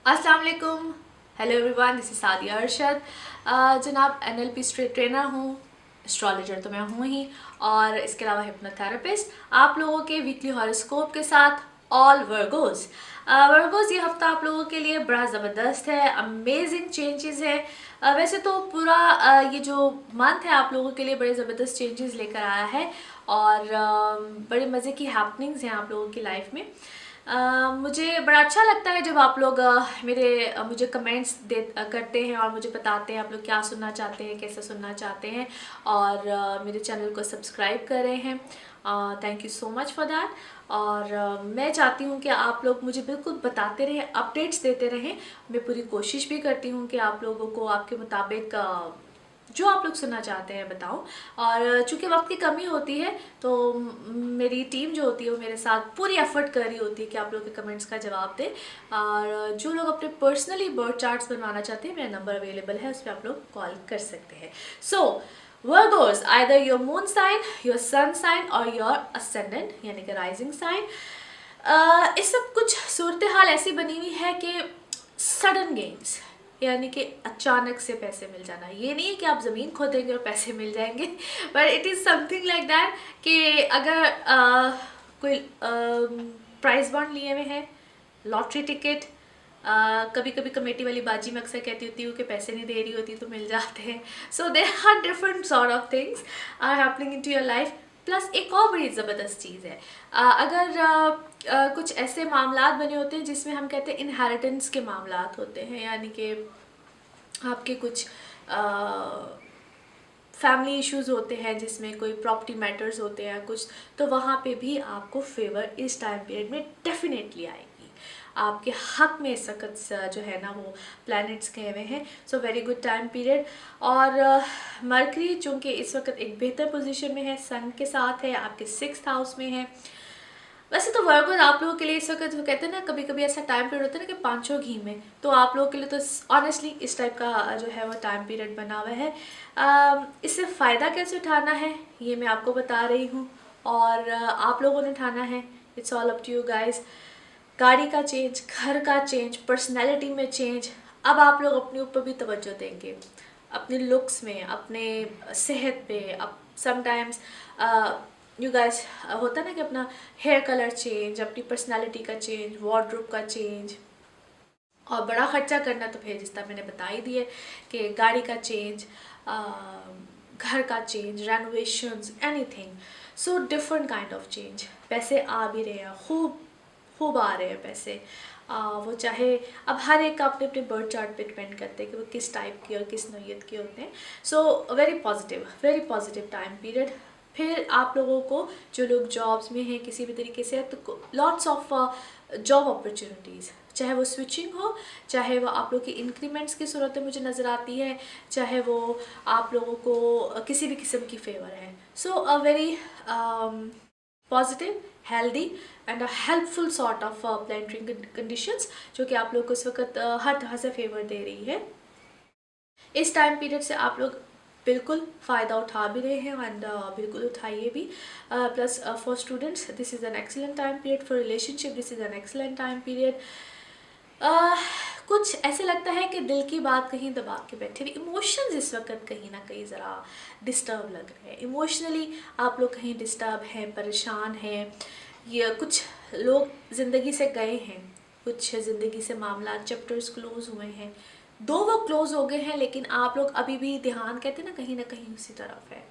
अस्सलाम वालेकुम, hello everyone, this is Sadia Arshad. जनाब एनएलपी स्ट्रेट ट्रेनर हूँ, एस्ट्रोलॉजर तो मैं हूँ ही, और इसके अलावा हिप्नोथेरेपिस्ट आप लोगों के वीकली हॉरोस्कोप के साथ ऑल वर्गोज। वर्गोज ये हफ्ता आप लोगों के लिए बड़ा ज़बरदस्त है, अमेजिंग चेंजेस है। वैसे तो पूरा ये जो मंथ है आप लोगों के लिए बड़े ज़बरदस्त चेंजेस लेकर आया है और बड़े मज़े की हैपनिंग्स हैं आप लोगों की लाइफ में। मुझे बड़ा अच्छा लगता है जब आप लोग मुझे कमेंट्स करते हैं और मुझे बताते हैं आप लोग क्या सुनना चाहते हैं, कैसे सुनना चाहते हैं, और मेरे चैनल को सब्सक्राइब कर रहे हैं। Thank you so much for that. और मैं चाहती हूँ कि आप लोग मुझे बिल्कुल बताते रहें, अपडेट्स देते रहें। मैं पूरी कोशिश भी करती हूँ कि आप लोगों को आपके मुताबिक जो आप लोग सुनना चाहते हैं बताओ। और चूंकि वक्त की कमी होती है तो मेरी टीम जो होती है वो मेरे साथ पूरी एफर्ट कर रही होती है कि आप लोग के कमेंट्स का जवाब दें। और जो लोग अपने पर्सनली बर्थ चार्ट्स बनवाना चाहते हैं, मेरा नंबर अवेलेबल है, उस पर आप लोग कॉल कर सकते हैं। So virgos, either your moon sign, your sun sign और योर असेंडेंट यानी कि राइजिंग साइन। इस सब कुछ सूरत हाल ऐसी बनी हुई है कि सडन गेन्स यानी कि अचानक से पैसे मिल जाना। ये नहीं है कि आप ज़मीन खोदेंगे और पैसे मिल जाएंगे, but it is something like that कि अगर कोई प्राइज बॉन्ड लिए हुए हैं, लॉटरी टिकट, कभी कभी कमेटी वाली बाजी में अक्सर कहती होती हूँ कि पैसे नहीं दे रही होती तो मिल जाते हैं। So there are different sort of things are happening in to your life. Plus एक और बड़ी ज़बरदस्त चीज़ है, अगर कुछ ऐसे मामलात बने होते हैं जिसमें हम कहते हैं इनहेरिटेंस के मामलात होते हैं, यानी कि आपके कुछ फैमिली इश्यूज होते हैं जिसमें कोई प्रॉपर्टी मैटर्स होते हैं कुछ, तो वहाँ पे भी आपको फेवर इस टाइम पीरियड में डेफिनेटली आएगी। आपके हक में इस वक्त जो है ना वो प्लैनेट्स गए हुए हैं। So very good time period. और मरकरी चूँकि इस वक्त एक बेहतर पोजीशन में है, सन के साथ है, आपके 6th हाउस में है। वैसे तो वर्गो आप लोगों के लिए इस वक्त वो कहते हैं ना, कभी कभी ऐसा टाइम पीरियड होता है ना कि पाँचों घी में, तो आप लोगों के लिए तो ऑनेस्टली इस टाइप का जो है वो टाइम पीरियड बना हुआ है। इससे फ़ायदा कैसे उठाना है ये मैं आपको बता रही हूँ, और आप लोगों ने उठाना है। It's all up to you guys. गाड़ी का चेंज, घर का चेंज, पर्सनैलिटी में चेंज। अब आप लोग अपने ऊपर भी तवज्जो देंगे, अपने लुक्स में, अपने सेहत पे। अब समटाइम्स यू गाइस होता है ना कि अपना हेयर कलर चेंज, अपनी पर्सनालिटी का चेंज, वार्डरोब का चेंज, और बड़ा खर्चा करना तो फिर जिस तरह मैंने बता ही दिया कि गाड़ी का चेंज, घर का change, renovations, anything. So different kind of change. पैसे आ भी रहे हैं, खूब खूब आ रहे हैं पैसे। वो चाहे अब हर एक का अपने अपने बर्थ चार्ट पे डिपेंड करते हैं कि वो किस टाइप की और किस नौयत के होते हैं। So very positive time period. फिर आप लोगों को जो लोग जॉब्स में हैं किसी भी तरीके से, तो लॉट्स ऑफ जॉब अपॉर्चुनिटीज़, चाहे वो स्विचिंग हो, चाहे वो आप लोग की इंक्रीमेंट्स की सूरत में मुझे नज़र आती है, चाहे वो आप लोगों को किसी भी किस्म की फेवर है। So a very positive, healthy and a helpful sort of planetary conditions जो कि आप लोग को इस वक्त हर तरह से फेवर दे रही है। इस टाइम पीरियड से आप लोग बिल्कुल फ़ायदा उठा भी रहे हैं, एंड बिल्कुल उठाइए भी। Plus for students this is an excellent time period, for relationship this is an excellent time period. कुछ ऐसे लगता है कि दिल की बात कहीं दबा के बैठे हुए, इमोशंस इस वक्त कहीं ना कहीं ज़रा डिस्टर्ब लग रहे हैं। इमोशनली आप लोग कहीं डिस्टर्ब हैं, परेशान हैं, या कुछ लोग ज़िंदगी से गए हैं, कुछ ज़िंदगी से मामला चैप्टर्स क्लोज हुए हैं, दो वो क्लोज हो गए हैं, लेकिन आप लोग अभी भी ध्यान कहते हैं ना कहीं उसी तरफ है।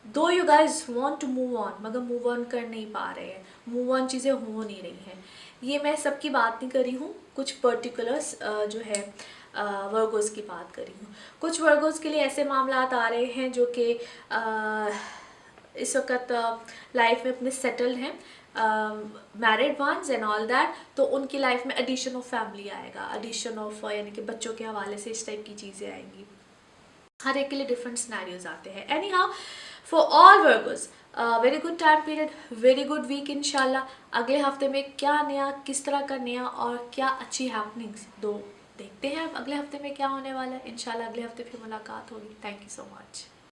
Though you guys want to move on, मगर मूव ऑन कर नहीं पा रहे हैं, मूव ऑन चीज़ें हो नहीं रही हैं। ये मैं सबकी बात नहीं कर रही हूँ, कुछ पर्टिकुलर्स जो है वर्गोस की बात कर रही हूँ। कुछ वर्गोस के लिए ऐसे मामलात आ रहे हैं जो कि इस वक्त लाइफ में अपने सेटल्ड हैं, married ones and all that, तो उनकी लाइफ में एडिशन ऑफ फैमिली आएगा, एडिशन ऑफ यानी कि बच्चों के हवाले से इस टाइप की चीज़ें आएंगी। हर एक के लिए डिफरेंट सिनेरियोज आते हैं। Anyhow for all virgos very good time period, very good week इंशाल्लाह। अगले हफ्ते में क्या नया, किस तरह का नया और क्या अच्छी हैपनिंग्स दो देखते हैं अब अगले हफ्ते में क्या होने वाला है। इंशाल्लाह अगले हफ्ते फिर मुलाकात होगी। Thank you so much.